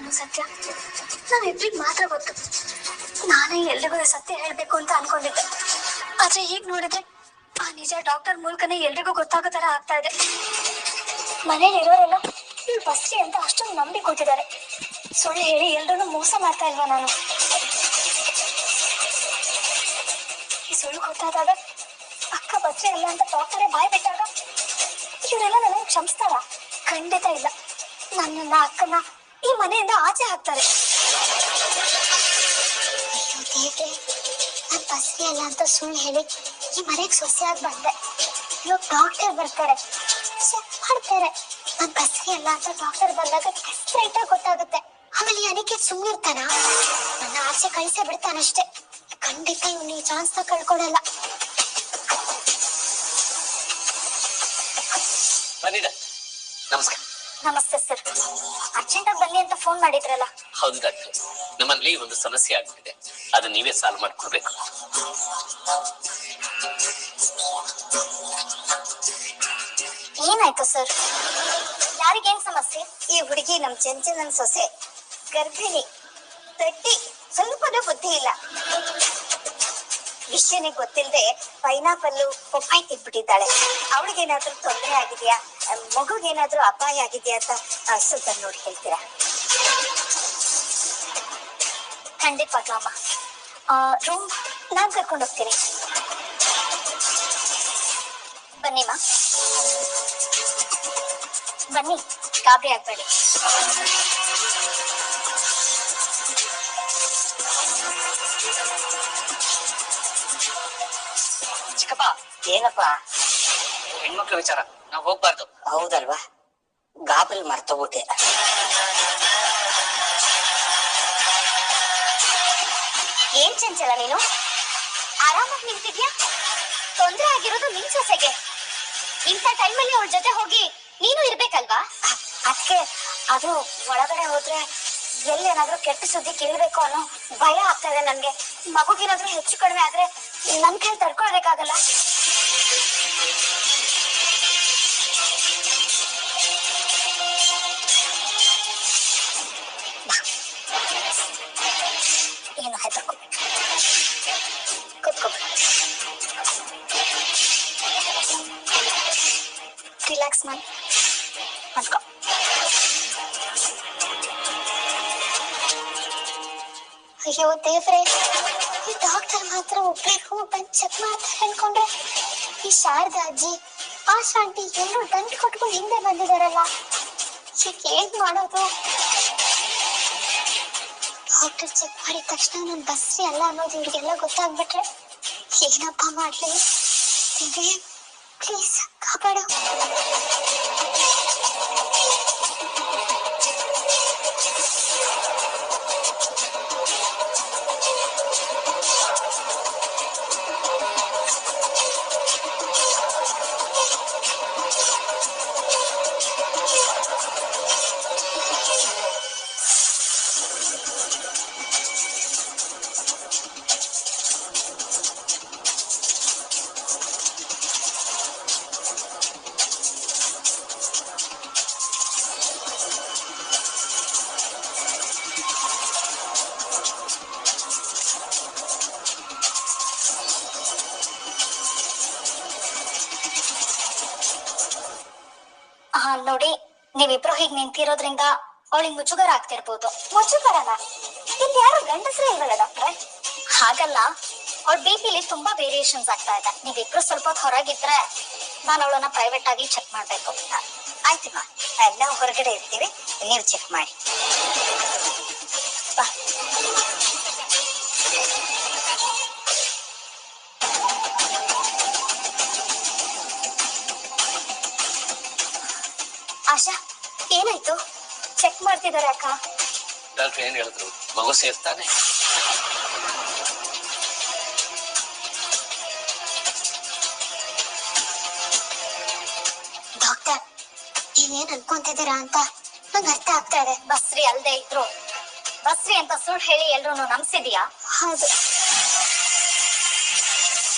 ಅನ್ನೋ ಸತ್ಯ ನಾವಿಬ್ರಿಗೆ ಮಾತ್ರ ಗೊತ್ತು. ನಾನೇ ಎಲ್ರಿಗೂ ಸತ್ಯ ಹೇಳ್ಬೇಕು ಅಂತ ಅನ್ಕೊಂಡಿದ್ದೆ. ಆದ್ರೆ ಈಗ ನೋಡಿದ್ರೆ ಆ ನಿಜ ಡಾಕ್ಟರ್ ಮೂಲಕನೇ ಎಲ್ರಿಗೂ ಗೊತ್ತಾಗೋ ತರ ಆಗ್ತಾ ಇದೆ. ಮನೇಲಿ ಇರೋರೆಲ್ಲ ಇವ್ಳು ಬಸ್ರಿ ಅಂತ ಅಷ್ಟೊಂದು ನಂಬಿ ಕೂತಿದ್ದಾರೆ. ಸುಳ್ಳು ಹೇಳಿ ಎಲ್ರೂ ಮೋಸ ಮಾಡ್ತಾ ಇಲ್ವಾ ನಾನು? ಈ ಸುಳ್ಳು ಗೊತ್ತಾದಾಗ ಅಕ್ಕ ಬಸ್ರಿ ಅಲ್ಲ ಅಂತ ಡಾಕ್ಟರೇ ಬಾಯ್ ಬಿಟ್ಟಾಗ ಇವರೆಲ್ಲ ನನಗೆ ಕ್ಷಮಿಸ್ತಾರ? ಖಂಡಿತ ಇಲ್ಲ. ನನ್ನನ್ನ ಅಕ್ಕನ ಈ ಮನೆಯಿಂದ ಆಚೆ ಹಾಕ್ತಾರೆ. ಅಯ್ಯೋ ದೇವ್ರೆ, ನಾನು ಬಸ್ರಿ ಅಲ್ಲ ಅಂತ ಸುಳ್ಳು ಹೇಳಿ ಈ ಮನೆಗೆ ಸೊಸೆಯಾಗಿ ಬಂದೆ. ಇವಾಗ ಡಾಕ್ಟರ್ ಬರ್ತಾರೆ, ಚೆಕ್ ಮಾಡ್ತಾರೆ. ನಾನು ಬಸ್ರಿ ಅಲ್ಲ ಅಂತ ಡಾಕ್ಟರ್ ಬಂದಾಗ ಸ್ಟ್ರೈಟ್ ಆಗಿ ಗೊತ್ತಾಗುತ್ತೆ. ಆಮೇಲೆ ಅನಿಕೆ ಸುಮ್ಮನೆ ಇರ್ತಾನ? ನನ್ನ ಆಚೆ ಕಳಿಸೇ ಬಿಡ್ತಾನಷ್ಟೇ. ಖಂಡಿತ ಇವ್ನು ಈ ಚಾನ್ಸ್ ನ ಕಳ್ಕೊಡಲ್ಲ. ನಮಸ್ಕಾರ. ನಮಸ್ತೆ ಸರ್. ಅರ್ಜೆಂಟ್ ಆಗಿ ಬನ್ನಿ ಅಂತ ಫೋನ್ ಮಾಡಿದ್ರಲ್ಲ? ಹೌದು ಡಾಕ್ಟರ್, ನಮ್ಮಲ್ಲಿ ಒಂದು ಸಮಸ್ಯೆ ಆಗ್ತಿದೆ, ಅದು ನೀವೇ ಸಾಲ್ವ್ ಮಾಡ್ಕೊಡ್ಬೇಕು. ಏನಾಯ್ತು ಸರ್? ಯಾರಿಗೇನ್ ಸಮಸ್ಯೆ? ಈ ಹುಡುಗಿ ನಮ್ ಚಂಚನನ್ ಸೊಸೆ, ಗರ್ಭಿಣಿ, ತಟ್ಟಿ, ಸ್ವಲ್ಪನೂ ಬುದ್ಧಿ ಇಲ್ಲ. ವಿಷಯನೇ ಗೊತ್ತಿಲ್ಲದೆ ಪೈನಾಪಲ್ಲು ಪಪ್ಪಾಯಿ ತಿನ್ಬಿಟ್ಟಿದ್ದಾಳೆ. ಅವಳಿಗೇನಾದ್ರೂ ತೊಂದರೆ ಆಗಿದೆಯಾ, ಮಗುಗೇನಾದ್ರೂ ಅಪಾಯ ಆಗಿದೆಯಾ ಅಂತ ಸ್ವಲ್ಪ ನೋಡಿ ಹೇಳ್ತೀರಾ? ಖಂಡಿತವಾಗ್ಲೂ ಅಮ್ಮ. ರೂಮ್ ನಾನ್ ಕರ್ಕೊಂಡು ಹೋಗ್ತೀನಿ. ಬನ್ನಿಮ್ಮ, ಬನ್ನಿ, ಗಾಬರಿ ಆಗ್ಬೇಡಿ. ಚಿಕ್ಕಪ್ಪ. ಏನಪ್ಪ? ಹೆಣ್ಮಕ್ಳ ವಿಚಾರ, ನಾವು ಹೋಗ್ಬಾರ್ದು. ಹೌದಲ್ವಾ? ಗಾಬರಿ ಮರ್ತೋಗ್ಬಿಟ್ಟೆ. ಏನ್ ಚಂಚಲ ನೀನು? ಆರಾಮಾಗಿ ನಿಂತಿದ್ಯಾ? ತೊಂದ್ರೆ ಆಗಿರೋದು ನಿನ್ ಸೊಸೆಗೆ. ಇಂಥ ಟೈಮಲ್ಲಿ ಅವಳ ಜೊತೆ ಹೋಗಿ ನೀನು ಇರ್ಬೇಕಲ್ವಾ? ಅದಕ್ಕೆ ಅದು ಒಳಗಡೆ ಹೋದ್ರೆ ಎಲ್ಲೇನಾದ್ರೂ ಕೆಟ್ಟ ಸುದ್ದಿ ಕೇಳ್ಬೇಕು ಅನ್ನೋ ಭಯ ಆಗ್ತಾ ಇದೆ ನನ್ಗೆ. ಮಗುಗೇನಾದ್ರೂ ಹೆಚ್ಚು ಕಡಿಮೆ ಆದ್ರೆ ನನ್ ಕೈ ತಡ್ಕೊಳ್ಬೇಕಾಗಲ್ಲ. ಏನು ಹೆದರ್ಕೋಬೇಕು, ಕೂತ್ಕೋಬೇಕು, ರಿಲ್ಯಾಕ್ಸ್ ಮಾಡಿ ಮಾಡ್ಕೊ. ಅಯ್ಯೋ ದೇವ್ರೆ, ಈ ಡಾಕ್ಟರ್ ಮಾತ್ರ ಒಬ್ರಿಗೂ ಬಂದು ಚೆಕ್ ಮಾಡ್ತಾರೆ ಅನ್ಕೊಂಡ್ರೆ ಈ ಶಾರದಾ ಅಜ್ಜಿ, ಆಶಾ ಆಂಟಿ ಎಲ್ಲರೂ ದಂಡು ಕೊಟ್ಕೊಂಡು ಹಿಂದೆ ಬಂದಿದಾರಲ್ಲ. ಈಗ ಏನ್ ಮಾಡೋದು? ಡಾಕ್ಟರ್ ಚೆಕ್ ಮಾಡಿದ ತಕ್ಷಣ ನಾನು ಬಸ್ರಿ ಅಲ್ಲ ಅನ್ನೋದು ಇವ್ರಿಗೆಲ್ಲ ಗೊತ್ತಾಗ್ಬಿಟ್ರೆ ಏನಪ್ಪ ಮಾಡ್ಲಿ? ಪ್ಲೀಸ್ ಕಾಪಾಡು. ನೋಡಿ, ನೀವಿಬ್ರು ಹೀಗ್ ನಿಂತಿರೋದ್ರಿಂದ ಅವಳಿಗೆ ಮುಜುಗರ ಆಗ್ತಿರ್ಬೋದು. ಮುಜುಗರನ? ಇಲ್ಲಿ ಯಾರು ಗಂಡಸ್ರೇ ಇಲ್ವಲ್ಲ ಡಾಕ್ಟ್ರೆ? ಹಾಗಲ್ಲ, ಅವಳ ಬಿಪಿಲಿ ತುಂಬಾ ವೇರಿಯೇಷನ್ಸ್ ಆಗ್ತಾ ಇದೆ. ನೀವಿಬ್ರು ಸ್ವಲ್ಪ ಹೊತ್ತು ಹೊರಗಿದ್ರೆ ನಾನು ಅವಳನ್ನ ಪ್ರೈವೇಟ್ ಆಗಿ ಚೆಕ್ ಮಾಡ್ಬೇಕು. ಆಯ್ತಮ್ಮ, ಎಲ್ಲ ಹೊರಗಡೆ ಇರ್ತೀವಿ, ನೀವು ಚೆಕ್ ಮಾಡಿ. ಬಾ. ಆಶಾ, ಏನಾಯ್ತು? ಚೆಕ್ ಮಾಡ್ತಿದ್ದಾರೆ ಅಕ್ಕ. ಡಾಕ್ಟರ್ ಏನ್ ಹೇಳಿದ್ರು? ಮಗು ಸೇರ್ತಾನೆ. ಡಾಕ್ಟರ್, ನೀವೇನ್ ಅನ್ಕೊಂತಿದ್ದೀರಾ ಅಂತ ನಂಗೆ ಅರ್ಥ ಆಗ್ತಾ ಇದೆ. ಬಸ್ರಿ ಅಲ್ದೇ ಇದ್ರು ಬಸ್ರಿ ಅಂತ ಸುಳ್ಳು ಹೇಳಿ ಎಲ್ರೂ ನಂಬಿಸಿದ್ಯಾ? ಹೌದು.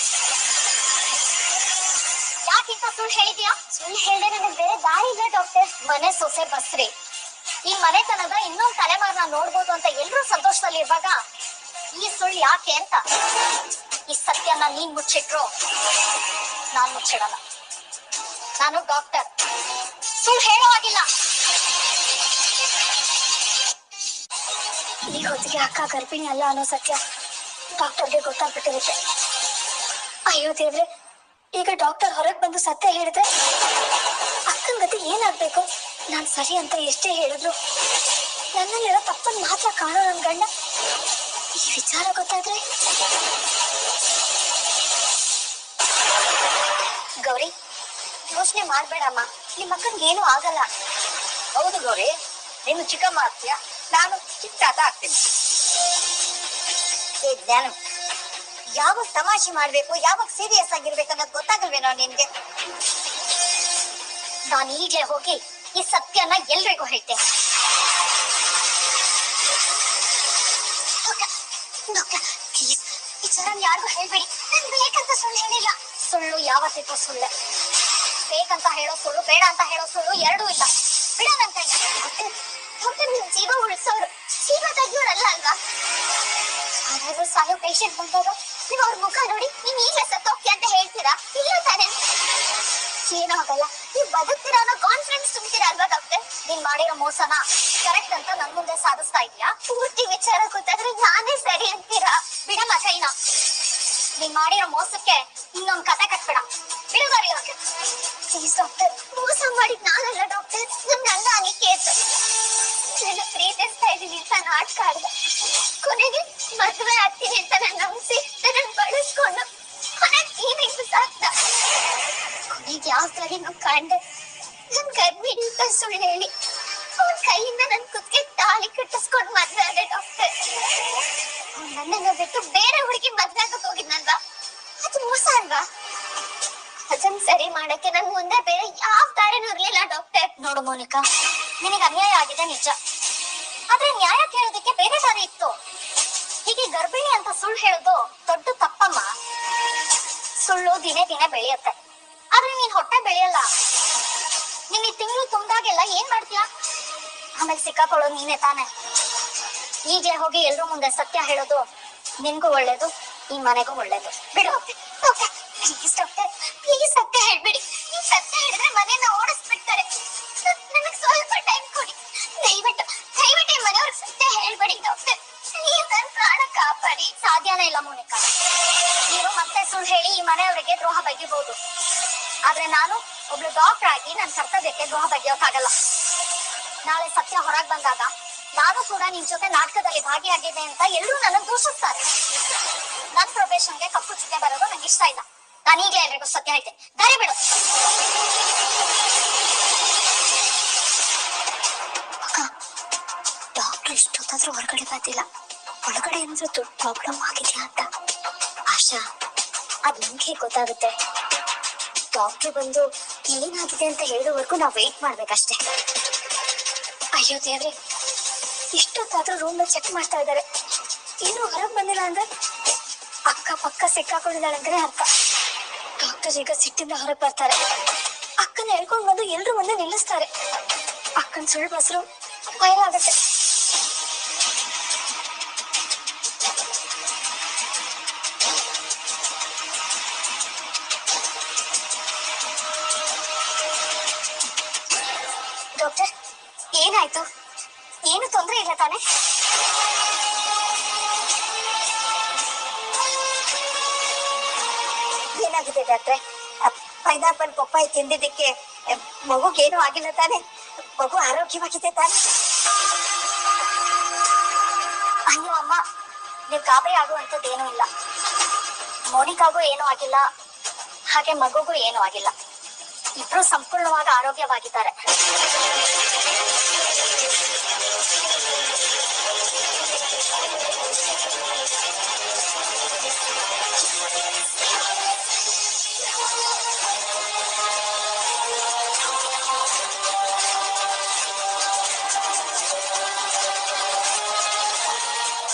ಯಾಕಿಂತ ಸುಳ್ಳು ಹೇಳಿದ್ಯಾ? ಸುಳ್ಳು ಹೇಳಿದ್ರೆ ನನಗೆ ಬೇರೆ ದಾರಿ ಇಲ್ಲ ಡಾಕ್ಟರ್. ಮನೆ ಸೊಸೆ ಬಸ್ರಿ, ಈ ಮನೆತನದ ಇನ್ನೊಂದ್ ತಲೆಮಾರನ ನೋಡ್ಬೋದು ಅಂತ ಎಲ್ರೂ ಸಂತೋಷದಲ್ಲಿ ಇರುವಾಗ ಈ ಸುಳ್ಳು ಯಾಕೆ ಅಂತ ಈ ಸತ್ಯನ ನೀನ್ ಮುಚ್ಚಿಟ್ರು ನಾನ್ ಮುಚ್ಚಿಡಲ್ಲ. ನಾನು ಡಾಕ್ಟರ್, ಸುಳ್ಳು ಹೇಳೋ ಆಗಿಲ್ಲ. ಈ ಹೊತ್ತಿಗೆ ಅಕ್ಕ ಗರ್ಭಿಣಿ ಅಲ್ಲ ಅನ್ನೋ ಸತ್ಯ ಡಾಕ್ಟರ್ಗೆ ಗೊತ್ತಾಗ್ಬಿಟ್ಟಿರುತ್ತೆ. ಅಯ್ಯೋ ದೇವ್ರೆ, ಈಗ ಡಾಕ್ಟರ್ ಹೊರಗೆ ಬಂದು ಸತ್ಯ ಹೇಳಿದ್ರೆ ಅಕ್ಕನ ಗತಿ ಏನಾಗ್ಬೇಕು? ನಾನ್ ಸರಿ ಅಂತ ಎಷ್ಟೇ ಹೇಳಿದ್ರು ನನ್ನಲ್ಲಿರೋ ತಪ್ಪನ್ ಮಾತ್ರ ಕಾಣೋ ನನ್ ಗಂಡ ಈ ವಿಚಾರ ಗೊತ್ತಾದ್ರೆ. ಗೌರಿ, ಯೋಚನೆ ಮಾಡ್ಬೇಡಮ್ಮ, ನಿಮ್ಮ ಅಕ್ಕನ್ಗೆ ಏನೂ ಆಗಲ್ಲ. ಹೌದು ಗೌರಿ, ನೀನು ಚಿಕ್ಕಮ್ಮ ಆಗ್ತೀಯ, ನಾನು ಚಿಕ್ಕ ತಾತ ಆಗ್ತೀನಿ. ಏ ಜ್ಞಾನ, ಯಾವಾಗ ತಮಾಷೆ ಮಾಡ್ಬೇಕು, ಯಾವಾಗ ಸೀರಿಯಸ್ ಆಗಿರ್ಬೇಕು ಅನ್ನೋದು ಗೊತ್ತಾಗಲ್ವೇನೋ ನಿನ್ಗೆ? ನಾನು ಈಗಲೇ ಹೋಗಿ ಈ ಸತ್ಯನ ಎಲ್ರಿಗೂ ಹೇಳ್ತೇನೆ. ಪ್ಲೀಸ್ ವಿಚಾರ ಯಾರಿಗೂ ಹೇಳ್ಬೇಡಿ. ನಾನು ಬೇಕಂತ ಸುಳ್ಳು ಹೇಳಿಲ್ಲ. ಸುಳ್ಳು ಯಾವತ್ತಿಗೂ ಸುಳ್ಳೆ. ಬೇಕಂತ ಹೇಳೋ ಸುಳ್ಳು, ಬೇಡ ಅಂತ ಹೇಳೋ ಸುಳ್ಳು ಎರಡೂ ಇಲ್ಲ. ಬಿಡ ನನ್ನ ಕೈ. ಡಾಕ್ಟರ್ ನಿಮ್ ಜೀವ ಉಳಿಸೋರು, ಜೀವ ತೆಗಿಯೋರಲ್ಲ ಅಲ್ವಾ? ಯಾರಾದ್ರೂ ಸಾಯೋ ಪೇಷಂಟ್ ಬಂದಾಗ ನೀವು ಅವ್ರ ಮುಖ ನೋಡಿ ನೀನ್ ಈಗಲೇ ಸತ್ತೋಗ್ತೀಯ ಅಂತ ಹೇಳ್ತೀರಾ? ಇಲ್ಲ ತಾನೆ? ಏನೂ ಆಗಲ್ಲ, ನೀವು ಬದುಕ್ತೀರಾ ಅನ್ನೋ ಕಾನ್ಫಿಡೆನ್ಸ್ ತುಂಬ್ತೀರಾ ಅಲ್ವಾ ಡಾಕ್ಟರ್? ನೀನ್ ಮಾಡಿರೋ ಮೋಸನ ಕರೆಕ್ಟ್ ಅಂತ ನನ್ ಮುಂದೆ ಸಾಧಿಸ್ತಾ ಇದೀಯಾ? ಪೂರ್ತಿ ವಿಚಾರ ಗೊತ್ತಾದ್ರೆ ನಾನೇ ಸರಿ ಅಂತೀರಾ? ಬಿಡಮ್ಮ ಕೈನ. ನೀನ್ ಮಾಡಿರೋ ಮೋಸಕ್ಕೆ ಇನ್ನೊಂದ್ ಕತೆ ಕಟ್ಬೇಡ. ಬಿಡುಗಾರಿ ಅವ್ರಿಗೆ. ಪ್ಲೀಸ್ ಡಾಕ್ಟರ್, ಮೋಸ ಮಾಡಿದ್ ನಾನಲ್ಲ ಡಾಕ್ಟರ್, ನನ್ ಗಂಡ ಅನಿಕೇತ್. ನನ್ನ ಪ್ರೀತಿಸ್ತಾ ಇದೀನಿ ಅಂತ ನಾಟಕ ಆಡ್ದೆ. ಕೊನೆಗೆ ಮದುವೆ ಆಗ್ತೀನಿ ಅಂತ ನನ್ನ ನಂಬಿಸಿ ನನ್ನ ಬಳಸ್ಕೊಂಡು ಕೊನೆಗೆ ಏನಿಗೂ ಸಾಕ್ತ. ಕೊನೆಗೆ ಯಾವ್ದಾರಿನೂ ಕಂಡೆ ನನ್ ಗರ್ಭಿಣಿ ಅಂತ ಸುಳ್ಳು ಹೇಳಿ ಅವನ ಕೈಯಿಂದ ನನ್ ಕುತ್ತಿಗೆ ತಾಳಿ ಕಟ್ಟಿಸ್ಕೊಂಡು ಮದ್ವೆ ಆದೆ ಡಾಕ್ಟರ್. ನನ್ನನ್ನ ಬಿಟ್ಟು ಬೇರೆ ಹುಡುಗಿ ಮದ್ವೆ ಆಗಕ್ ಹೋಗಿದ್ನಲ್ವಾ, ಅದು ಮೋಸ ಅಲ್ವಾ? ಅದನ್ನ ಸರಿ ಮಾಡಕ್ಕೆ ನನ್ ಮುಂದೆ ಬೇರೆ ಯಾವ ದಾರಿನೂ ಇರ್ಲಿಲ್ಲ ಡಾಕ್ಟರ್. ನೋಡು ಮೋನಿಕಾ, ನಿನಗೆ ಅನ್ಯಾಯ ಆಗಿದೆ ನಿಜ, ಆದ್ರೆ ನ್ಯಾಯ ಕೇಳೋದಕ್ಕೆ ಬೇರೆ ದಾರಿ ಇತ್ತು. ಹೀಗೆ ಗರ್ಭಿಣಿ ಅಂತ ಸುಳ್ಳು ಹೇಳೋದು ದೊಡ್ಡ ತಪ್ಪಮ್ಮ. ಸುಳ್ಳು ದಿನೇ ದಿನೇ ಬೆಳೆಯುತ್ತೆ, ಆದ್ರೆ ನೀನ್ ಹೊಟ್ಟೆ ಬೆಳೆಯಲ್ಲ. ನಿನ್ ಈ ತಿಂಗಳು ತುಂಬ್ದಾಗೆಲ್ಲ ಏನ್ ಮಾಡ್ತೀಯ? ಆಮೇಲೆ ಸಿಕ್ಕಾಕೊಳ್ಳೋದು ನೀನೇ ತಾನೆ. ಈಗಲೇ ಹೋಗಿ ಎಲ್ರೂ ಮುಂದೆ ಸತ್ಯ ಹೇಳೋದು ನಿನ್ಗೂ ಒಳ್ಳೇದು, ಈ ಮನೆಗೂ ಒಳ್ಳೇದು. ಬಿಡು ಪ್ಲೀಸ್ ಡಾಕ್ಟರ್, ಪ್ಲೀಸ್ ಸತ್ಯ ಹೇಳ್ಬಿಡಿ. ನೀವ್ ಸತ್ಯ ಹೇಳಿದ್ರೆ ಮನೆಯನ್ನ ಓಡಿಸ್ಬಿಡ್ತಾರೆ. ನನಗೆ ಸ್ವಲ್ಪ ಟೈಮ್ ಕೊಡಿ ದಯವಿಟ್ಟು. ದಯವಿಟ್ಟು ಈ ಮನೆಯವ್ರಿಗೆ ಸತ್ಯ ಹೇಳ್ಬೇಡಿ ಡಾಕ್ಟರ್. ಪ್ಲೀಸ್ ನನ್ನ ಪ್ರಾಣ ಕಾಪಾಡಿ. ಸಾಧ್ಯನೇ ಇಲ್ಲ ಮೋನಿಕಾ, ನೀವು ಮತ್ತೆ ಸುಳ್ಳು ಹೇಳಿ ಈ ಮನೆಯವರಿಗೆ ದ್ರೋಹ ಬಗೆಯಬಹುದು. ಆದ್ರೆ ನಾನು ಒಬ್ಳು ಡಾಕ್ಟರ್ ಆಗಿ ನನ್ನ ಕರ್ತವ್ಯಕ್ಕೆ ದ್ರೋಹ ಬಗೆಯೋಕ್ಕಾಗಲ್ಲ. ನಾಳೆ ಸತ್ಯ ಹೊರಗೆ ಬಂದಾಗ ನಾನು ಕೂಡ ನಿನ್ ಜೊತೆ ನಾಟಕದಲ್ಲಿ ಭಾಗಿಯಾಗಿದೆ ಅಂತ ಎಲ್ಲರೂ ನನ್ನ ದೂಷಿಸ್ತಾರೆ. ನನ್ ಪ್ರೊಫೆಷನ್ಗೆ ಕಪ್ಪು ಚುಕ್ಕೆ ಬರೋದು ನಂಗೆ ಇಷ್ಟ ಇಲ್ಲ. ನಾನು ಈಗಲೇ ಎಲ್ರಿಗೂ ಸತ್ಯ ಹೇಳ್ತೇನೆ. ದಾರಿ ಬಿಡು. ಅಕ್ಕ, ಡಾಕ್ಟರ್ ಇಷ್ಟೊತ್ತಾದ್ರೂ ಹೊರಗಡೆ ಬರ್ತಿಲ್ಲ. ಒಳಗಡೆ ಏನಾದ್ರೂ ದೊಡ್ಡ ಪ್ರಾಬ್ಲಮ್ ಆಗಿದ್ಯಾ ಅಂತ. ಆಶಾ, ಅದ್ ನಿಮ್ಗೆ ಗೊತ್ತಾಗುತ್ತೆ. ಡಾಕ್ಟರ್ ಬಂದು ಏನಾಗಿದೆ ಅಂತ ಹೇಳೋವರೆಗೂ ನಾವು ವೇಟ್ ಮಾಡ್ಬೇಕಷ್ಟೇ. ಅಯ್ಯೋ ದೇವ್ರೆ, ಇಷ್ಟೊತ್ತಾದ್ರೂ ರೂಮ್ ಚೆಕ್ ಮಾಡ್ತಾ ಇದ್ದಾರೆ, ಏನು ಹೊರಗೆ ಬಂದಿಲ್ಲ ಅಂದ್ರೆ ಅಕ್ಕ ಪಕ್ಕ ಸಿಕ್ಕಾಕೊಂಡಿದ್ದಾಳೆ ಅಂತಾನೆ ಅರ್ಥ. ಡಾಕ್ಟರ್ ಈಗ ಸಿಟ್ಟಿಂದ ಹೊರಗೆ ಬರ್ತಾರೆ. ಅಕ್ಕನ ಹೇಳ್ಕೊಂಡು ಬಂದು ಎಲ್ರು ಮುಂದೆ ನಿಲ್ಲಿಸ್ತಾರೆ. ಅಕ್ಕನ ಸುಳ್ಳು ಬಸರು ವೈರಲ್ ಆಗುತ್ತೆ. ಡಾಕ್ಟರ್, ಏನಾಯ್ತು? ಏನು ತೊಂದರೆ ಇಲ್ಲ ತಾನೆ? ಏನಾಗಿದೆ ಡಾಕ್ಟ್ರೆ? ಪೈನಾಪಲ್ ಪಪ್ಪಾಯಿ ತಿಂದಿದ್ದಕ್ಕೆ ಮಗುಗೇನು ಆಗಿಲ್ಲ ತಾನೆ? ಮಗು ಆರೋಗ್ಯವಾಗಿದೆ ತಾನೆ? ಅಯ್ಯೋ ಅಮ್ಮ, ನೀವು ಗಾಬರಿ ಆಗುವಂಥದ್ದೇನೂ ಇಲ್ಲ. ಮೋನಿಕಾಗೂ ಏನೂ ಆಗಿಲ್ಲ, ಹಾಗೆ ಮಗುಗೂ ಏನೂ ಆಗಿಲ್ಲ. ಇಬ್ರು ಸಂಪೂರ್ಣವಾಗಿ ಆರೋಗ್ಯವಾಗಿದ್ದಾರೆ.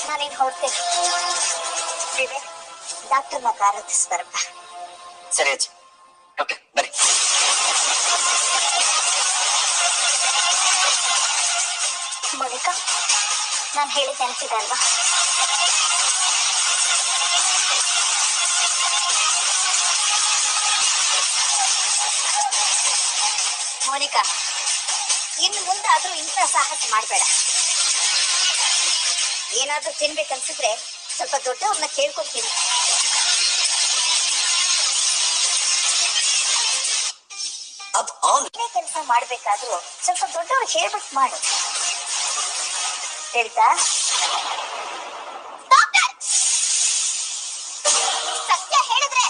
ನಾನೇನು ಹೊರಡ್ತೇನೆ. ಡಾಕ್ಟರ್ನ ಪ್ರಾರಂಭಿಸ್ಬಾರಪ್ಪ. ಸರಿ ಅಜ್ಜಿ. ಓಕೆ, ಬರ್ರಿ. ಮೋನಿಕಾ, ನಾನು ಹೇಳಿದ ನೆನಪಿದೆ ಅಲ್ವಾ? ಮೋನಿಕಾ, ಇನ್ನು ಮುಂದಾದ್ರೂ ಇಂಥ ಸಾಹಸ ಮಾಡಬೇಡ. ಏನಾದ್ರೂ ತಿನ್ಬೇಕನ್ಸಿದ್ರೆ ಸ್ವಲ್ಪ ದೊಡ್ಡವ್ರನ್ನ ಕೇಳ್ಕೊತೀನಿ. ಕೆಲಸ ಮಾಡ್ಬೇಕಾದ್ರೂ ಸ್ವಲ್ಪ ದೊಡ್ಡವ್ರು ಹೇಳ್ಬಿಟ್ಟು ಮಾಡು. ಹೇಳ್ತಾ? ಸತ್ಯ ಹೇಳಿದ್ರೆ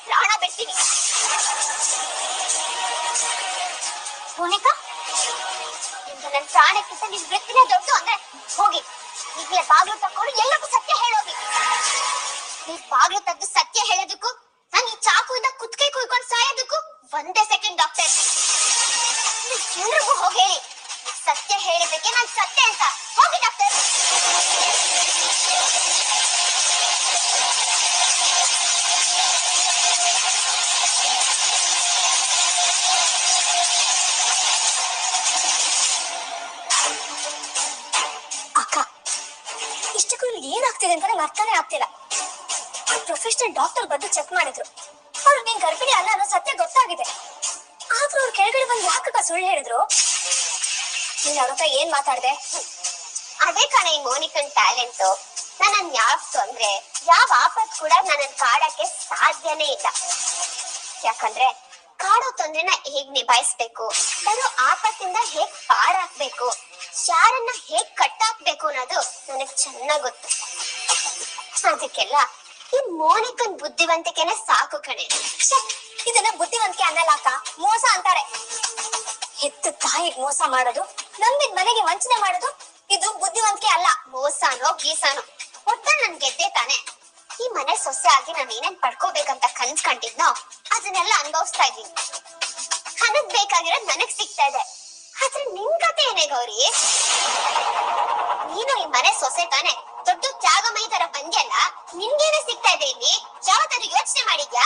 ಪ್ರಾಣ ಬಿಡ್ತೀನಿ. ಮೋನಿಕಾ, ನನ್ನ ಪ್ರಾಣಕ್ಕಿಂತ ನಿಮ್ ವೃತ್ತಿನೇ ದೊಡ್ಡ ಅಂದ್ರೆ ಹೋಗಿ ಈಗಲೇ ಬಾಗ್ಲು ತಕ್ಕೊಂಡು ಎಲ್ಲಕ್ಕೂ ಸತ್ಯ ಹೇಳೋಗಿ. ನೀವ್ ಬಾಗ್ಲು ತೆಗೆದು ಸತ್ಯ ಹೇಳೋದಕ್ಕೂ ನಾನು ಈ ಚಾಕುವಿಂದ ಕುತ್ಕೈ ಕುಯ್ಕೊಂಡು ಸಾಯೋದಕ್ಕೂ ಒಂದೇ ಸೆಕೆಂಡ್ ಡಾಕ್ಟರ್. ಎಲ್ರಿಗೂ ಹೋಗಿ ಹೇಳಿ ಸತ್ಯ ಹೇಳಿದಕ್ಕೆ ನಾನು ಸತ್ಯ ಅಂತ. ಹೋಗಿ ಡಾಕ್ಟರ್. ಅಕ್ಕ, ಇಷ್ಟಕ್ಕೂ ಏನಾಗ್ತಿದೆ ಅಂತ ನಂಗೆ ಅರ್ಥನೇ ಆಗ್ತಿಲ್ಲ. ಪ್ರೊಫೆಷನಲ್ ಡಾಕ್ಟರ್ ಬಂದು ಚೆಕ್ ಮಾಡಿದ್ರು. ಅವ್ರು ನೀನ್ ಗರ್ಭಿಣಿ ಅಲ್ಲ ಅನ್ನೋ ಸತ್ಯ ಗೊತ್ತಾಗಿದೆ. ಆದ್ರೂ ಅವ್ರು ಕೆಳಗಡೆ ಬಂದು ಯಾಕಕ್ಕ ಸುಳ್ಳು ಹೇಳಿದ್ರು? ನೀನ್ ಅವ್ರ ಹತ್ರ ಏನ್ ಮಾತಾಡ್ದೆ? ಅದೇ ಕಣ ಈ ಮೋನಿಕನ್ ಟ್ಯಾಲೆಂಟ್. ನನ್ನ ಯಾವ ತೊಂದ್ರೆ ಯಾವ ಆಪತ್ ಕೂಡ ನನ್ನ ಕಾಡಕ್ಕೆ ಸಾಧ್ಯನೇ ಇಲ್ಲ. ಯಾಕಂದ್ರೆ ಕಾಡೋ ತೊಂದ್ರೆನ ಹೇಗ್ ನಿಭಾಯಿಸ್ಬೇಕು, ಬರೋ ಆಪತ್ತಿಂದ ಹೇಗ್ ಪಾರಾಕ್ಬೇಕು, ಯಾರನ್ನ ಹೇಗ್ ಕಟ್ಟಾಕ್ಬೇಕು ಅನ್ನೋದು ನನಗ್ ಚೆನ್ನಾಗ್ ಗೊತ್ತು. ಅದಕ್ಕೆಲ್ಲ ಈ ಮೋನಿಕನ್ ಬುದ್ಧಿವಂತಿಕೆನೆ ಸಾಕು ಕಣೆ. ಇದನ್ನ ಬುದ್ಧಿವಂತಿಕೆ ಅನ್ನಲ್ಲ ಅಕ್ಕ, ಮೋಸ ಅಂತಾರೆ. ಹೆತ್ತ ತಾಯಿಗೆ ಮೋಸ ಮಾಡೋದು, ನಂಬಿದ ಮನೆಗೆ ವಂಚನೆ ಮಾಡೋದು, ಇದು ಬುದ್ಧಿವಂತಿಕೆ ಅಲ್ಲ. ಮೋಸನೋ ಗೀಸಾನೋ ಒಟ್ಟ ನನ್ ಗೆದ್ದೆ ತಾನೆ. ಈ ಮನೆ ಸೊಸೆ ಆಗಿ ನಾನು ಏನೇನ್ ಪಡ್ಕೋಬೇಕಂತ ಕನ್ಸ್ಕೊಂಡಿದ್ನೋ ಅದನ್ನೆಲ್ಲ ಅನುಭವಿಸ್ತಾ ಇದ್ದೀನಿ. ನನಗ್ ಬೇಕಾಗಿರೋದ್ ನನಗ್ ಸಿಗ್ತಾ ಇದೆ. ಆದ್ರೆ ನಿನ್ ಕತೆ ಏನೇ ಗೌರಿ? ನೀನು ಈ ಮನೆ ಸೊಸೆ ತಾನೆ, ದೊಡ್ಡ ತ್ಯಾಗಮಯಿ ತರ ಬಂದ್ಯಲ್ಲ, ನಿನ್ಗೇನೆ ಸಿಗ್ತಾ ಇದೆ ಇಲ್ಲಿ? ಯಾವತ್ತಾದ್ರೂ ಯೋಚನೆ ಮಾಡಿದ್ಯಾ?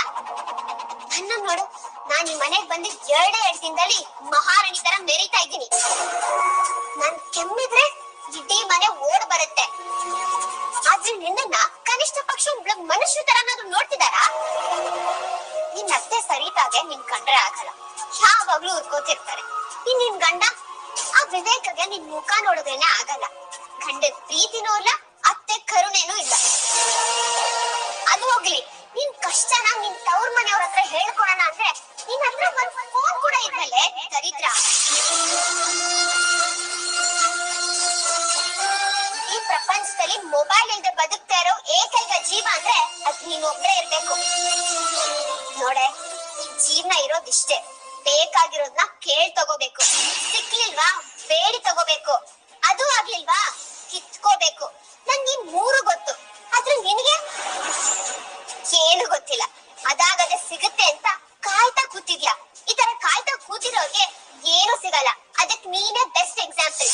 ನನ್ನ ನೋಡು, ನಾನ್ ಈ ಮನೆಗ್ ಬಂದಿದ್ 2 ದಿನದಲ್ಲಿ ಮಹಾರಾಣಿ ತರ ಮೆರಿತಾ ಇದ್ದೀನಿ. ನಾನ್ ಕೆಮ್ಮಿದ್ರೆ ಇಡೀ ಮನೆ ಓಡ್ ಬರುತ್ತೆ. ಆದ್ರೆ ನಿನ್ನ ಕನಿಷ್ಠ ಪಕ್ಷ ಮನುಷ್ಯ ತರನಾದ್ರು ನೋಡ್ತಿದಾರಾ? ನಿನ್ ಅತ್ತೆ ಸರಿತಾಗೆ ನಿನ್ ಕಂಡ್ರೆ ಆಗಲ್ಲ, ಯಾವಾಗ್ಲೂ ಉರ್ಕೋತಿರ್ತಾರೆ. ನಿನ್ ಗಂಡ ಆ ವಿವೇಕಗೆ ನಿನ್ ಮುಖ ನೋಡಿದ್ರೇನೆ ಆಗಲ್ಲ. ಗಂಡ ಪ್ರೀತಿನೂ ಇಲ್ಲ, ಅತ್ತೆ ಕರುಣೆನೂ ಇಲ್ಲ. ಅದು ಹೋಗ್ಲಿ, ನಿನ್ ಕಷ್ಟನ ನಿನ್ ತವ್ರ ಮನೆಯವ್ರ ಹತ್ರ ಹೇಳ್ಕೊಳೋಣ ಅಂದ್ರೆ ನಿನ್ ಹತ್ರ ಒಂದ್ ಫೋನ್ ಕೂಡ ಇದ್ಮೇಲೆ ದರಿದ್ರ. ಈ ಪ್ರಪಂಚದಲ್ಲಿ ಮೊಬೈಲ್ ಇಲ್ದೆ ಬದುಕ್ತಾ ಇರೋ ಏಕೈಕ ಜೀವ ಅಂದ್ರೆ ಅದ್ ನೀನೊಬ್ರೇ ಇರ್ಬೇಕು. ನೋಡೆ, ಈ ಜೀವನ ಇರೋದಿಷ್ಟೇ. ಬೇಕಾಗಿರೋದ್ನ ಕೇಳ್ ತಗೋಬೇಕು, ಸಿಕ್ಲಿಲ್ವಾ ಬೇಡಿ ತಗೋಬೇಕು, ಅದು ಆಗ್ಲಿಲ್ವಾ ಕಿತ್ಕೋಬೇಕು. ನಂಗೆ 3 ಗೊತ್ತು, ಆದ್ರೆ ನಿನಗೆ ಏನು ಗೊತ್ತಿಲ್ಲ. ಅದಾಗದೆ ಸಿಗುತ್ತೆ ಅಂತ ಕಾಯ್ತಾ ಕೂತಿದ್ಯಾ. ಈ ತರ ಕಾಯ್ತಾ ಕೂತಿರೋರ್ಗೆ ಏನು ಸಿಗಲ್ಲ. ಅದಕ್ ನೀನೇ ಬೆಸ್ಟ್ ಎಕ್ಸಾಂಪಲ್.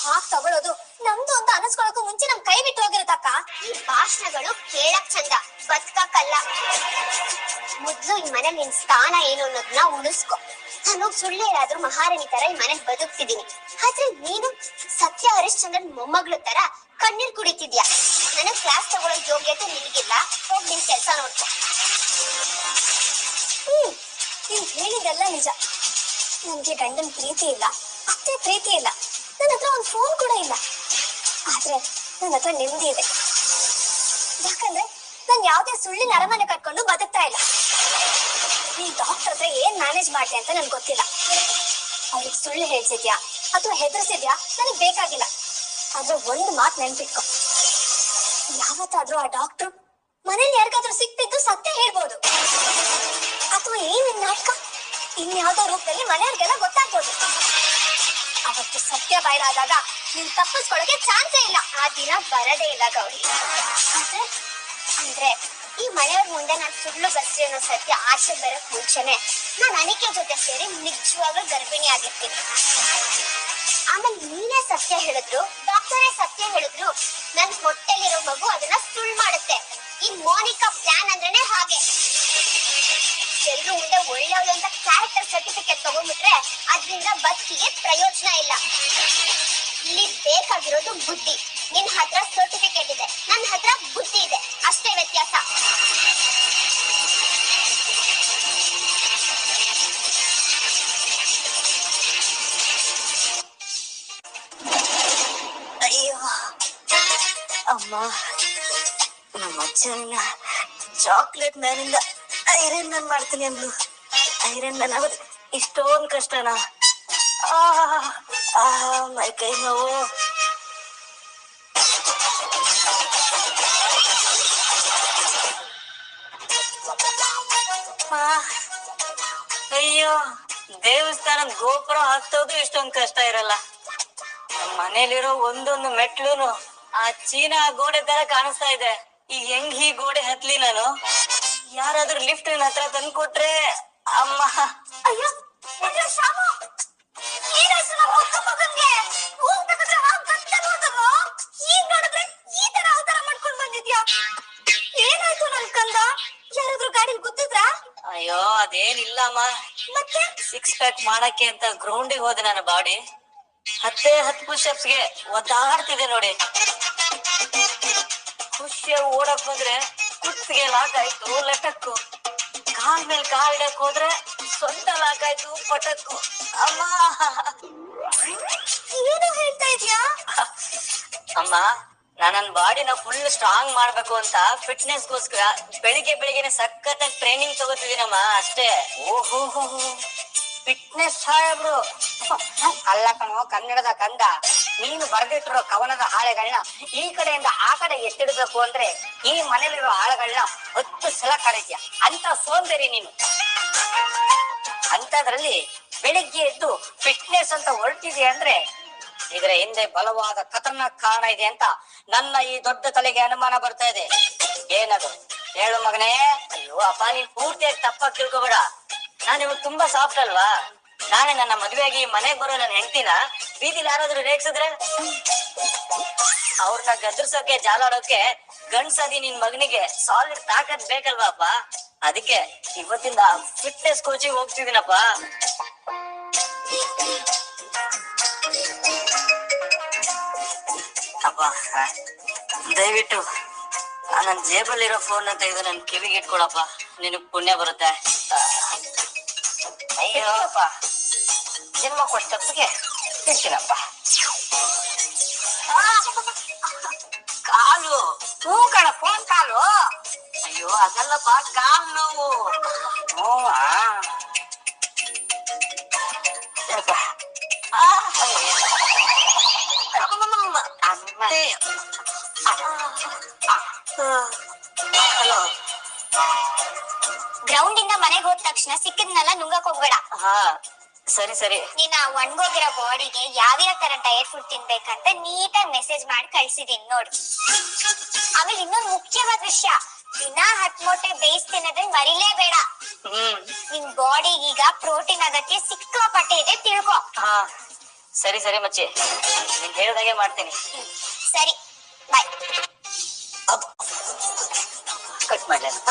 ಹಾಕ್ ತಗೊಳ್ಳೋದು ನಮ್ದು ಅಂತ ಅನಿಸ್ಕೊಳ್ಳೋಕು ಮುಂಚೆ ನಮ್ ಕೈ ಬಿಟ್ಟು ಹೋಗಿರುತ್ತಕ್ಕ. ಈ ಭಾಷಣಗಳು ಕೇಳಕ್ ಚಂದ, ಬದುಕಕ್ಕಲ್ಲ. ಮೊದ್ಲು ಈ ಮನೆ ನಿನ್ ಸ್ಥಾನ ಏನು ಅನ್ನೋದನ್ನ ಉಳಿಸ್ಕೊ. ನಾನು ಸುಳ್ಳು ಹೇಳಾದ್ರೂ ಮಹಾರಾಣಿ ತರ ಈ ಮನೆಗ್ ಬದುಕ್ತಿದ್ದೀನಿ. ಆದ್ರೆ ನೀನು ಸತ್ಯ ಹರಿಶ್ಚಂದ್ರನ್ ಮೊಮ್ಮಗಳು ತರ ಕಣ್ಣೀರ್ ಕುಡಿತಿದ್ಯಾ. ನನಗ್ ಕ್ಲಾಸ್ ತಗೊಳ್ಳೋ ಯೋಗ್ಯತೆ ನಿನಗಿಲ್ಲ. ಹೋಗ್ ನಿನ್ ಕೆಲ್ಸ ನೋಡ್ಕೊ. ನೀನ್ ಹೇಳಿದೆಲ್ಲ ನಿಜ. ನನ್ಗೆ ಗಂಡನ್ ಪ್ರೀತಿ ಇಲ್ಲ, ಅತ್ತೆ ಪ್ರೀತಿ ಇಲ್ಲ, ನನ್ನ ಹತ್ರ ಒಂದ್ ಫೋನ್ ಕೂಡ ಇಲ್ಲ. ಆದ್ರೆ ನನ್ನ ಹತ್ರ ನೆಮ್ಮದಿ ಇದೆ. ಯಾಕಂದ್ರೆ ನಾನ್ ಯಾವ್ದೇ ಸುಳ್ಳಿನ ಅರಮನೆ ಕಟ್ಕೊಂಡು ಬದುಕ್ತಾ ಇಲ್ಲ. ನೀನ್ ಡಾಕ್ಟರ್ ಹತ್ರ ಏನ್ ಮ್ಯಾನೇಜ್ ಮಾಡ್ದೆ ಅಂತ ನನ್ಗೆ ಗೊತ್ತಿಲ್ಲ. ಅವ್ರಿಗೆ ಸುಳ್ಳು ಹೇಳ್ಸಿದ್ಯಾ ಅಥವಾ ಹೆದರ್ಸಿದ್ಯಾ ನನಗ್ ಬೇಕಾಗಿಲ್ಲ. ಆದ್ರೆ ಒಂದು ಮಾತು ನೆನ್ಪಿಟ್ಕೊ, ಯಾವತ್ತಾದ್ರೂ ಆ ಡಾಕ್ಟರ್ ಮನೇಲಿ ಯಾರಿಗಾದ್ರೂ ಸಿಕ್ತಿದ್ದು ಸತ್ಯ ಹೇಳ್ಬೋದು. ಅಥವಾ ಏನ್ ನಾಟಕ ಇನ್ಯಾವುದೋ ರೂಪದಲ್ಲಿ ಮನೆಯವ್ರಿಗೆಲ್ಲ ಗೊತ್ತಾಗ್ಬೋದು. ಅವತ್ತು ಸತ್ಯ ಬಯಲಾದಾಗ ನೀನ್ ತಪ್ಪಿಸ್ಕೊಳಕ್ಕೆ ಚಾನ್ಸೇ ಇಲ್ಲ. ಆ ದಿನ ಬರದೇ ಇಲ್ಲ ಗೌರಿ. ಅಂದ್ರೆ ಈ ಮನೆಯವ್ರ ಮುಂದೆ ನಾನ್ ಸುಳ್ಳು ಬಸ್ರಿ ಅನ್ನೋ ಸತ್ಯ ಆಚೆ ಬರಕ್ ಮುಂಚೆನೆ ನಾನ್ ಅನಿಕೆ ಜೊತೆ ಸೇರಿ ನಿಜವಾಗ್ಲೂ ಗರ್ಭಿಣಿ ಆಗಿರ್ತೀನಿ. ಆಮೇಲೆ ನೀನೇ ಸತ್ಯ ಹೇಳಿದ್ರು, ಡಾಕ್ಟರೇ ಸತ್ಯ ಹೇಳಿದ್ರು, ನನ್ ಹೊಟ್ಟೆಲಿರೋ ಮಗು ಅದನ್ನ ಸುಳ್ಳು ಮಾಡುತ್ತೆ. ಈ ಮೋನಿಕಾ ಪ್ಲಾನ್ ಅಂದ್ರೇನೆ ಹಾಗೆ. ಎಲ್ರು ಮುಂದೆ ಒಳ್ಳೆಯವಳು ಅಂತ ಕ್ಯಾರೆಕ್ಟರ್ ಸರ್ಟಿಫಿಕೇಟ್ ತಗೊಂಡ್ಬಿಟ್ರೆ ಅದ್ರಿಂದ ಬದುಕಿಗೆ ಪ್ರಯೋಜನ ಇಲ್ಲ. ಆಗಿರೋದು ಬುದ್ಧಿ. ನಿನ್ ಹತ್ರ ಸರ್ಟಿಫಿಕೇಟ್ ಇದೆ, ನನ್ನ ಹತ್ರ ಬುದ್ಧಿ ಇದೆ, ಅಷ್ಟೇ ವ್ಯತ್ಯಾಸ. ಅಯ್ಯೋ ಅಮ್ಮ, ನಮ್ಮ ಅಜ್ಜನ ಚಾಕ್ಲೇಟ್ ಮ್ಯಾನಿಂದ ಐರನ್ ಮ್ಯಾನ್ ಮಾಡ್ತೀನಿ ಅಂದ್ಲು. ಐರನ್ ಮ್ಯಾನ್ ಆಗೋದು ಇಷ್ಟೊಂದು ಕಷ್ಟನಾ? ಮೈ ಕೈ ನೋವು. ಅಯ್ಯೋ, ದೇವಸ್ಥಾನದ ಗೋಪುರ ಹತ್ತೋದು ಇಷ್ಟೊಂದು ಕಷ್ಟ ಇರಲ್ಲ. ನಮ್ಮ ಮನೇಲಿರೋ ಒಂದೊಂದು ಮೆಟ್ಲುನು ಆ ಚೀನಾ ಗೋಡೆ ತರ ಕಾಣಿಸ್ತಾ ಇದೆ. ಈ ಹೆಂಗ್ ಈ ಗೋಡೆ ಹತ್ಲಿ ನಾನು? ಯಾರಾದ್ರೂ ಲಿಫ್ಟ್ ಹತ್ರ ತಂದು ಕೊಟ್ರೆ ಅಮ್ಮ. ಅಯ್ಯೋ ಶಾಮು, ಏನಾಯ್ತು ನಮ್ಮ ಮುದ್ದು ಮಗನ್ಗೆ? ಹೋಗ್ಬೇಕಾದ್ರೆ ಹಾಗಂತ ನೋಡಿದ್ರು, ಈಗ ನೋಡಿದ್ರೆ ಈ ತರ ಅವತಾರ ಮಾಡ್ಕೊಂಡ್ ಬಂದಿದ್ಯಾ? ಏನಾಯ್ತು ನನ್ ಕಂದ? ಯಾರಾದ್ರೂ ಗಾಡಿ ಗುದ್ದಿದ್ರಾ? ಅಯ್ಯೋ ಅದೇನಿಲ್ಲ ಅಮ್ಮ. ಮತ್ತೆ 6 ಪ್ಯಾಕ್ ಮಾಡಕ್ಕೆ ಅಂತ ಗ್ರೌಂಡಿಗೆ ಹೋದೆ. ನನ್ನ ಬಾಡಿ 10 ಪುಷಪ್ಸ್ ಗೆ ಒದ್ದಾಡ್ತಿದೆ ನೋಡಿ. ಖುಷಿಯ ಓಡಕ್ ಬಂದ್ರೆ ಕುತ್ತಿಗೆ ಲಾಕ್ ಆಯ್ತು ಲಟಕ್ಕು. ಕಾಲ್ ಮೇಲೆ ಕಾಲ್ ಇಡಕ್ ಹೋದ್ರೆ ಸೊಂಟ ಲಾಕ್ ಆಯ್ತು ಪಟಕ್ಕು. ಅಮ್ಮ, ಏನು ಹೇಳ್ತಾ ಇದ್ಯಾ? ಅಮ್ಮ, ನನ್ನ ಬಾಡಿನ ಫುಲ್ ಸ್ಟ್ರಾಂಗ್ ಮಾಡ್ಬೇಕು ಅಂತ ಫಿಟ್ನೆಸ್ ಗೋಸ್ಕರ ಬೆಳಿಗ್ಗೆನೆ ಸಖತ್ತಾಗಿ ಟ್ರೈನಿಂಗ್ ತಗೋತಿದ್ದೀನಮ್ಮ, ಅಷ್ಟೇ. ಓಹೋ, ಫಿಟ್ನೆಸ್ ಸಾಹೇಬ್ರು ಅಲ್ಲ ಕಣೋ ಕನ್ನಡದ ಕಂದ. ನೀನು ಬರೆದಿಟ್ಟಿರೋ ಕವನದ ಹಾಳೆಗಳನ್ನ ಈ ಕಡೆಯಿಂದ ಆ ಕಡೆ ಎತ್ತಿಡ್ಬೇಕು ಅಂದ್ರೆ ಈ ಮನೇಲಿರೋ ಹಾಳೆಗಳನ್ನ 10 ಸಲ ಕರೀತೀಯ. ಅಂತ ಸೋಂಬೇರಿ ನೀನು. ಅಂತದ್ರಲ್ಲಿ ಬೆಳಿಗ್ಗೆ ಎದ್ದು ಫಿಟ್ನೆಸ್ ಅಂತ ಹೊರಟಿದೆ ಅಂದ್ರೆ ಇದರ ಹಿಂದೆ ಬಲವಾದ ಖತರ್ನಾಕ್ ಕಾರಣ ಇದೆ ಅಂತ ನನ್ನ ಈ ದೊಡ್ಡ ತಲೆಗೆ ಅನುಮಾನ ಬರ್ತಾ ಇದೆ. ಏನದು ಹೇಳು ಮಗನೇ? ಅಯ್ಯೋ ಅಪ್ಪ, ನೀನ್ ಪೂರ್ತಿಯಾಗಿ ತಪ್ಪಾಗಿ ತಿಳ್ಕೊಬೇಡ. ನಾನು ಇವಾಗ ತುಂಬಾ ಸಾಫ್ಟ್ ಅಲ್ವಾ? ನಾನೇ ನನ್ನ ಮದುವೆಯಾಗಿ ಮನೆಗ್ ಬರೋ ನನ್ನ ಹೆಂಡತಿನ ಬೀದಿಲಿ ಯಾರಾದ್ರೂ ರೇಗ್ಸಿದ್ರೆ ಅವ್ರನ್ನ ಗದರ್ಸೋಕೆ ಜಾಲಾಡೋಕೆ ಗಂಡ್ಸದಿ ನಿನ್ ಮಗನಿಗೆ ಸಾಲಿಡ್ ತಾಕತ್ ಬೇಕಲ್ವಾ ಅಪ್ಪ? ಅದಕ್ಕೆ ಇವತ್ತಿಂದ ಫಿಟ್ನೆಸ್ ಕೋಚಿಂಗ್ ಹೋಗ್ತಿದ್ದೀನಪ್ಪ. ಅಪ್ಪ, ದಯವಿಟ್ಟು ನನ್ನ ಜೇಬಲ್ಲಿರೋ ಫೋನ್ ಅಂತ ಇದು ನನ್ ಕಿವಿಗೆ ಇಟ್ಕೊಳಪ್ಪ. ನಿನಗ್ ಪುಣ್ಯ ಬರುತ್ತೆ. ಅಯ್ಯೋಪ್ಪ, ಜನ್ಮ ಕೊಟ್ಟಪ್ಪಿಗೆ ಇರ್ತೀನಪ್ಪ. ಕಾಲು ಹೂ ಕಣ, ಫೋನ್ ಕಾಲು. ಅಯ್ಯೋ ಅದಲ್ಲಪ್ಪ, ಕಾಲು ನೋವು. ನೋವಾ? ಹಲೋ. ಗ್ರೌಂಡ್ ಇಂದ ಮನೆಗೆ ಹೋದ ತಕ್ಷಣ ಸಿಕ್ಕಿದ್ನೆಲ್ಲ ನುಂಗಕ್ ಹೋಗ್ಬೇಡ. ಹಾ ಸರಿ ಸರಿ. ನೀನ್ ಒಣಗೋಗಿರೋ ಬಾಡಿಗೆ ಯಾವ್ಯಾವ ತರ ಡಯಟ್ ಫುಡ್ ತಿನ್ಬೇಕಂತ ನೀಟಾಗಿ ಮೆಸೇಜ್ ಮಾಡಿ ಕಳ್ಸಿದೀನಿ ನೋಡು. ಆಮೇಲೆ ಇನ್ನೊಂದು ಮುಖ್ಯವಾದ ವಿಷಯ, ದಿನ 10 ಮೊಟ್ಟೆ ಬೇಯಿಸ್ ತಿನ್ನೋದನ್ನ ಮರಿಲೇಬೇಡ. ನಿನ್ ಬಾಡಿಗೆ ಈಗ ಪ್ರೋಟೀನ್ ಅಗತ್ಯ ಸಿಕ್ಕಾಪಟ್ಟೆ ಇದೆ, ತಿಳ್ಕೊ. ಹಾ ಸರಿ ಸರಿ ಮಚ್ಚಿ, ನೀನ್ ಹೇಳ್ದಾಗೆ ಮಾಡ್ತೀನಿ. ಸರಿ, ಬಾಯ್. ಕಟ್ ಮಾಡ್ಲಪ್ಪ.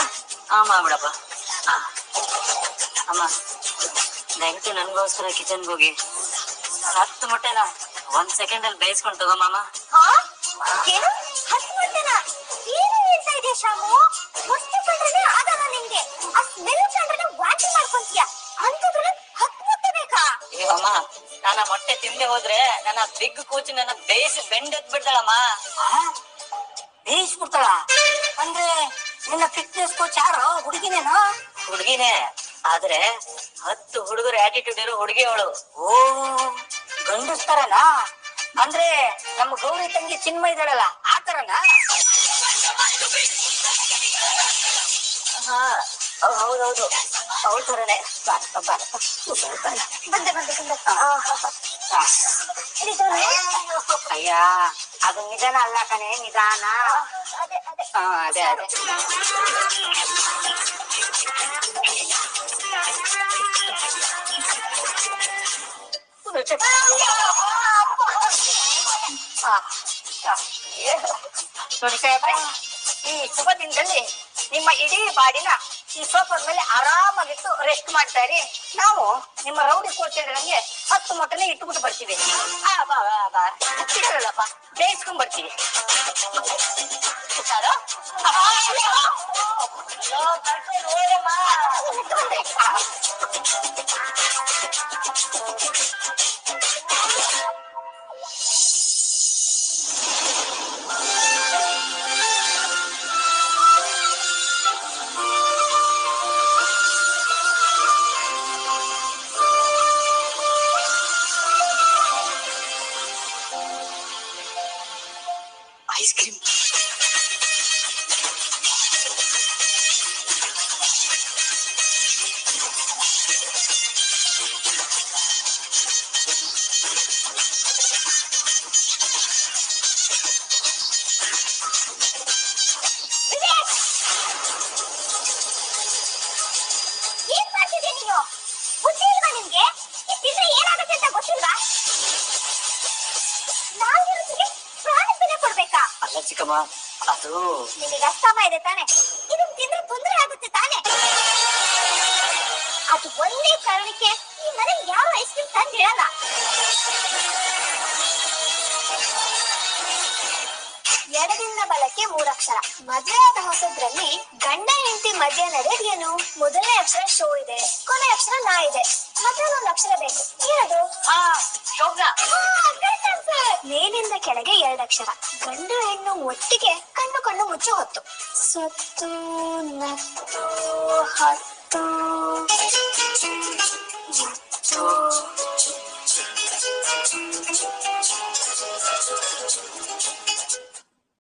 ಮಾಡ್ಬಿಡಪ್ಪ. ಅಮ್ಮ, ದಯವಿಟ್ಟು ನನ್ಗೋಸ್ಕರ ಕಿಚನ್ಗೆ ಹೋಗಿ 10 ಮೊಟ್ಟೆನ 1 ಸೆಕೆಂಡ್ ಅಲ್ಲಿ ಬೇಯಿಸ್ಕೊಂಡು ತಗೋಮಾಮ. ಏನು 10 ಮೊಟ್ಟೆನಾ? ಏನು ಹೇಳ್ತಾ ಇದೆಯಾ ಶಾಮು? ಮೊಟ್ಟೆ ಕಂಡ್ರೆ ಆಗಲ್ಲ ನಿಂಗೆ. ಆ ಸ್ಮೆಲ್ ಕಂಡ್ರೆ ವಾಂತಿ ಮಾಡ್ಕೊಂತೀಯ. ಅಂತಂದ್ರೆ 10 ಮೊಟ್ಟೆ ಬೇಕಾ? ಅಮ್ಮ, ನಾನು ಮೊಟ್ಟೆ ತಿಂದೆ ಹೋದ್ರೆ ನನ್ನ ಬಿಗ್ ಕೋಚ್ ನನ್ನ ಬೇಯಿಸಿ ಬೆಂಡೆತ್ ಬಿಡ್ತಾಳಮ್ಮ. ಬೇಯಿಸ್ಬಿಡ್ತಾಳ ಅಂದ್ರೆ ನಿನ್ನ ಫಿಟ್ನೆಸ್ ಕೋಚ್ ಯಾರು? ಹುಡುಗಿನೇನೋ? ಹುಡುಗಿನೇ, ಆದ್ರೆ 10 ಹುಡುಗರು ಆಟಿಟ್ಯೂಡ್ ಇರೋ ಹುಡುಗಿ ಅವಳು. ಓ, ಗಂಡಸ್ತಾರನಾ? ಅಂದ್ರೆ ನಮ್ಮ ಗೌರಿ ತಂಗಿ ಚಿನ್ಮ ಇದ್ದಾಳಲ್ಲ, ಆ ತರನಾ? ಹಾ ಹೌದೌದು, ಅವಳ ತರನೇ. ಅಯ್ಯ, ಅದು ನಿಧಾನ ಅಲ್ಲ ಕಣೆ, ನಿಧಾನ. ಅದೇ ಅದೇ. ನೋಡಿ ಸಾಹೇಬ್ರೆ, ಈ ಶುಭ ದಿನದಲ್ಲಿ ನಿಮ್ಮ ಇಡೀ ಬಾಡಿನ ಈ ಸೋಫಾದ ಮೇಲೆ ಆರಾಮಾಗಿಟ್ಟು ರೆಸ್ಟ್ ಮಾಡ್ತಾ ಇರಿ. ನಾವು ನಿಮ್ಮ ರೌಡಿ ಕೋಚರ್ಗಳಿಗೆ 10 ಮೊಟ್ಟನೆ ಇಟ್ಬಿಟ್ಟು ಬರ್ತೀವಿ. ಹತ್ತಿರಲ್ಲಪ್ಪ, ಬೇಯಿಸ್ಕೊಂಡ್ ಬರ್ತೀವಿ. Ice cream. ಏನ್ ಮಾಡ್ತಿದ್ಯಾ ನೀನು? ಬುದ್ಧಿ ಇಲ್ವಾ ನಿಮ್ಗೆ? ಇದ್ರೆ ಏನಾಗುತ್ತೆ ಅಂತ ಗೊತ್ತಿಲ್ವಾ? ನಾವಿರೋದಿಗೆ ಪ್ರಾಣ ಬೆಲೆ ಕೊಡ್ಬೇಕಾ? ಅಲ್ಲ ಚಿಕ್ಕಮ್ಮ, ಅದು ನಿಮಗೆ ಅಸ್ತಮ ಇದೆ ತಾನೆ? ಇದನ್ನ ತಿಂದ್ರೆ ತೊಂದರೆ ಆಗುತ್ತೆ ತಾನೆ? ಅದು ಒಂದೇ ಕಾರಣಕ್ಕೆ ಈ ಮನೆಗೆ ಯಾರು ಐಸ್ ಕ್ರೀಮ್ ತಂದಿರಲ್ಲ. ಎಡದಿಂದ ಬಲಕ್ಕೆ 3 ಅಕ್ಷರ. ಮದುವೆಯಾದ ಹೊಸದ್ರಲ್ಲಿ ಗಂಡ ಹೆಂಡತಿ ಮಧ್ಯ ನಡೆಯೋದೇನು? ಮೊದಲನೇ ಅಕ್ಷರ ಶೋ ಇದೆ, ಕೊನೆ ಅಕ್ಷರ ನಾ ಇದೆ. ಮತ್ತೊಂದು ಅಕ್ಷರ ಬೇಕು. ಏನದು? ಮೇಲಿಂದ ಕೆಳಗೆ 2 ಅಕ್ಷರ. ಗಂಡು ಹೆಣ್ಣು ಒಟ್ಟಿಗೆ ಕಣ್ಣು ಕಣ್ಣು ಮುಚ್ಚು ಹೊತ್ತು. ಸತ್ತು ನತ್ತು ಹತ್ತು